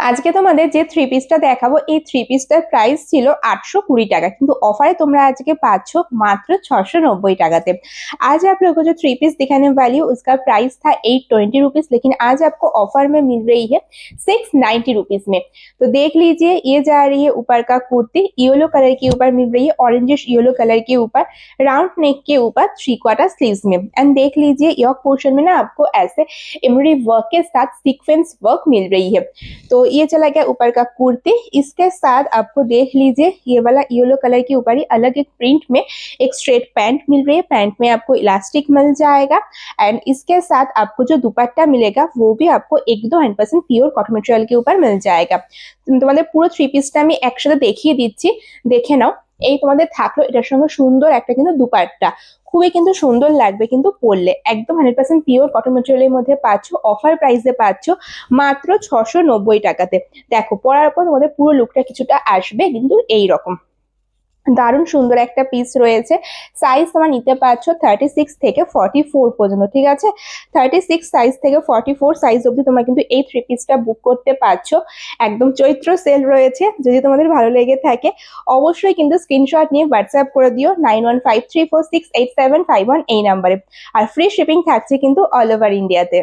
আজকে তোমাদের যে থ্রি পিসটা দেখাবো এই থ্রি পিসটার প্রাইস ছিল 820 টাকা, কিন্তু অফারে তোমরা আজকে पाচ্ছ मात्र 690 টাকাতে। आज आप लोगों को जो थ्री पीस दिखाने वाली हूँ उसका प्राइस था 820 रुपीज, लेकिन आज आपको ऑफर में मिल रही है 690 रुपीज में। तो देख लीजिए, ये जा रही है ऊपर का कुर्ती येलो कलर के ऊपर मिल रही है, ऑरेंजिश येलो कलर के ऊपर, राउंड नेक के ऊपर 3/4 स्लीव्स में। एंड देख लीजिए यॉक पोर्शन में ना आपको ऐसे एम्ब्रॉयडरी वर्क के साथ सीक्वेंस वर्क मिल रही है। तो ये चला गया ऊपर का कुर्ती। इसके साथ आपको देख लीजिए ये वाला येलो कलर के ऊपर ही अलग एक प्रिंट में एक स्ट्रेट पैंट मिल रही है, पैंट में आपको इलास्टिक मिल जाएगा। एंड इसके साथ आपको जो दुपट्टा मिलेगा वो भी आपको एकदम 100% प्योर कॉटन मटेरियल के ऊपर मिल जाएगा। তোমাদের পুরো থ্রি পিসটা আমি একসাথে দেখিয়ে দিচ্ছি, দেখে নাও। এই তোমাদের থাকলো এটার সঙ্গে সুন্দর একটা কিন্তু দুপাট্টা, খুবই কিন্তু সুন্দর লাগবে কিন্তু পরলে। একদম 100% পিওর কটন মেটেরিয়ালের মধ্যে পাচ্ছ, অফার প্রাইসে পাচ্ছ মাত্র 690 টাকাতে। দেখো পরার পর তোমাদের পুরো লুকটা কিছুটা আসবে কিন্তু এইরকম। দারুণ সুন্দর একটা পিস রয়েছে। সাইজ তোমরা নিতে পারছো 36 থেকে 44 পর্যন্ত, ঠিক আছে? 36 সাইজ থেকে 44 সাইজ অবধি তোমরা কিন্তু এই থ্রি পিসটা বুক করতে পারছো। একদম চৈত্র সেল রয়েছে, যদি তোমাদের ভালো লেগে থাকে অবশ্যই কিন্তু স্ক্রিনশট নিয়ে হোয়াটসঅ্যাপ করে দিও 9153468751 এই নাম্বারে। আর ফ্রি শিপিং থাকছে কিন্তু অল ওভার ইন্ডিয়াতে।